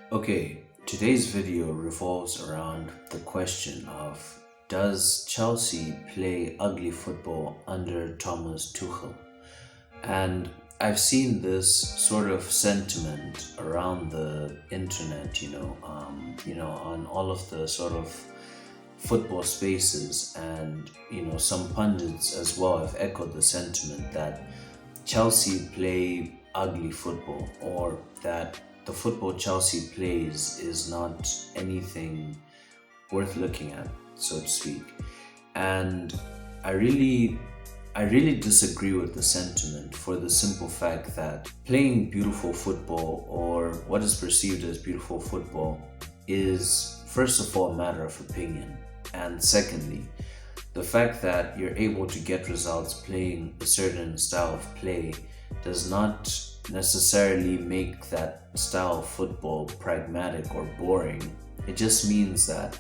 Okay, today's video revolves around the question of, does Chelsea play ugly football under Thomas Tuchel? And I've seen this sort of sentiment around the internet, on all of the sort of football spaces, and some pundits as well have echoed the sentiment that Chelsea play ugly football, or that the football Chelsea plays is not anything worth looking at, so to speak. And I really I really disagree with the sentiment, for the simple fact that playing beautiful football, or what is perceived as beautiful football, is first of all a matter of opinion. And secondly, the fact that you're able to get results playing a certain style of play does not necessarily make that style of football pragmatic or boring. It just means that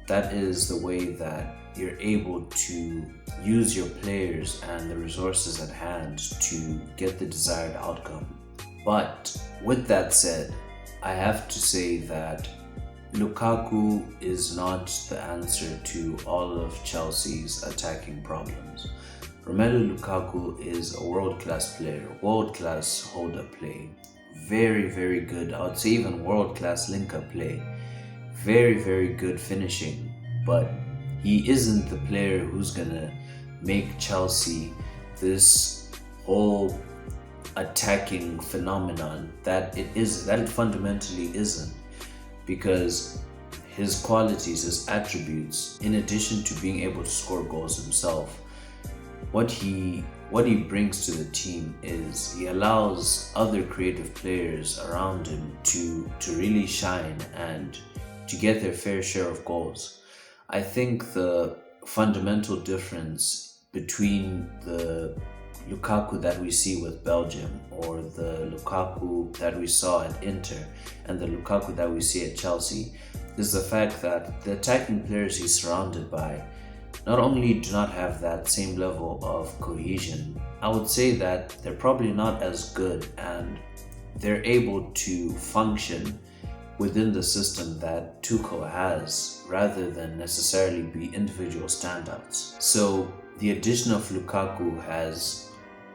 that is the way that you're able to use your players and the resources at hand to get the desired outcome. But with that said, I have to say that Lukaku is not the answer to all of Chelsea's attacking problems. Romelu Lukaku is a world-class player, world-class hold-up play, very, very good, I would say even world-class link-up play, very, very good finishing, but he isn't the player who's gonna make Chelsea this whole attacking phenomenon that it fundamentally isn't, because his qualities, his attributes, in addition to being able to score goals himself, what he brings to the team is he allows other creative players around him to really shine and to get their fair share of goals. I think the fundamental difference between the Lukaku that we see with Belgium, or the Lukaku that we saw at Inter, and the Lukaku that we see at Chelsea is the fact that the attacking players he's surrounded by not only do not have that same level of cohesion, I would say that they're probably not as good, and they're able to function within the system that Tuchel has, rather than necessarily be individual standouts. So the addition of Lukaku has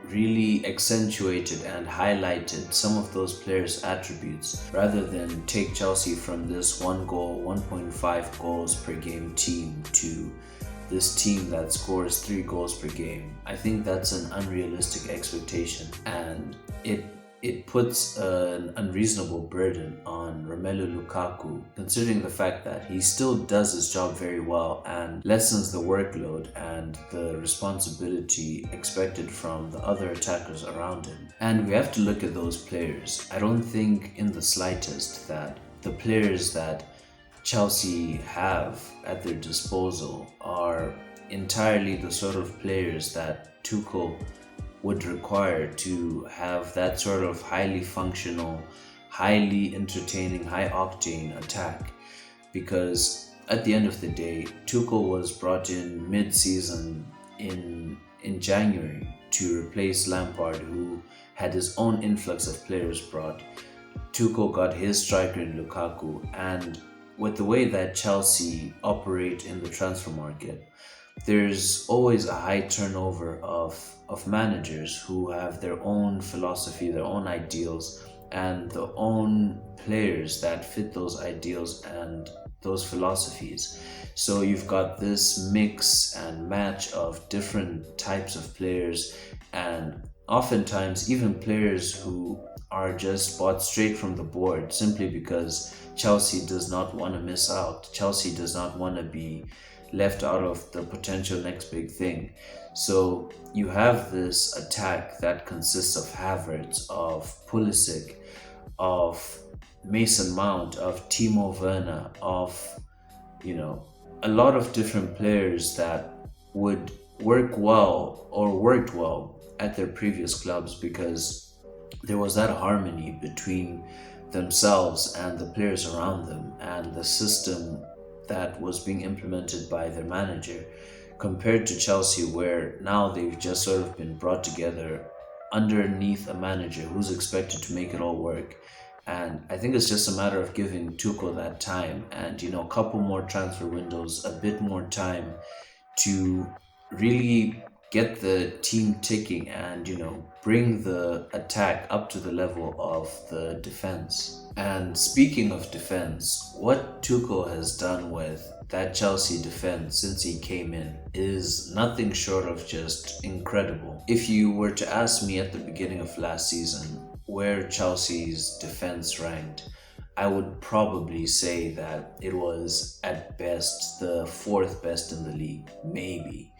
really accentuated and highlighted some of those players' attributes, rather than take Chelsea from this 1 goal, 1.5 goals per game team to this team that scores 3 goals per game. I think that's an unrealistic expectation, and it puts an unreasonable burden on Romelu Lukaku, considering the fact that he still does his job very well and lessens the workload and the responsibility expected from the other attackers around him. And we have to look at those players. I don't think in the slightest that the players that Chelsea have at their disposal are entirely the sort of players that Tuchel would require to have that sort of highly functional, highly entertaining, high octane attack. Because at the end of the day, Tuchel was brought in mid-season in January to replace Lampard, who had his own influx of players brought. Tuchel got his striker in Lukaku, and with the way that Chelsea operate in the transfer market, there's always a high turnover of managers who have their own philosophy, their own ideals, and their own players that fit those ideals and those philosophies. So you've got this mix and match of different types of players, and oftentimes even players who are just bought straight from the board simply because Chelsea does not want to miss out. Chelsea does not want to be left out of the potential next big thing. So you have this attack that consists of Havertz, of Pulisic, of Mason Mount, of Timo Werner, of a lot of different players that would work well or worked well at their previous clubs, because there was that harmony between themselves and the players around them and the system that was being implemented by their manager, compared to Chelsea, where now they've just sort of been brought together underneath a manager who's expected to make it all work. And I think it's just a matter of giving Tuchel that time and, a couple more transfer windows, a bit more time to really get the team ticking and, bring the attack up to the level of the defense. And speaking of defense, what Tuchel has done with that Chelsea defense since he came in is nothing short of just incredible. If you were to ask me at the beginning of last season where Chelsea's defense ranked, I would probably say that it was at best the fourth best in the league, maybe.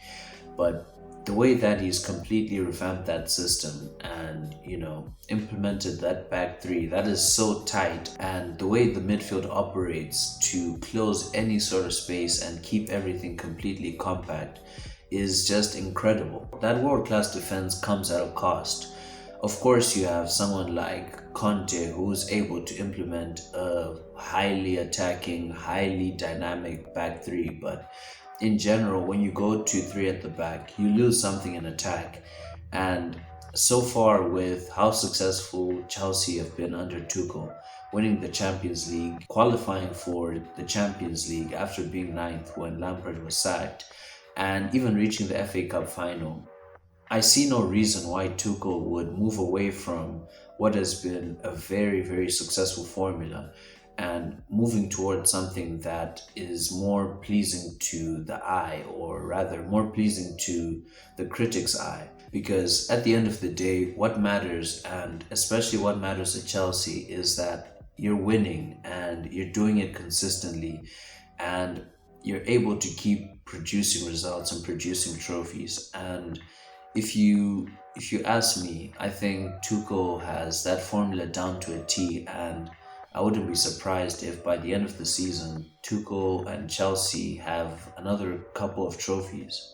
But the way that he's completely revamped that system and, implemented that back three, that is so tight, and the way the midfield operates to close any sort of space and keep everything completely compact is just incredible. That world-class defense comes at a cost. Of course, you have someone like Conte who's able to implement a highly attacking, highly dynamic back three, but in general, when you go 2-3 at the back, you lose something in attack. And so far, with how successful Chelsea have been under Tuchel, winning the Champions League, qualifying for the Champions League after being ninth when Lampard was sacked, and even reaching the FA Cup final, I see no reason why Tuchel would move away from what has been a very, very successful formula and moving towards something that is more pleasing to the eye, or rather more pleasing to the critic's eye. Because at the end of the day, what matters, and especially what matters at Chelsea, is that you're winning and you're doing it consistently and you're able to keep producing results and producing trophies. And if you ask me, I think Tuchel has that formula down to a T, and I wouldn't be surprised if by the end of the season, Tuchel and Chelsea have another couple of trophies.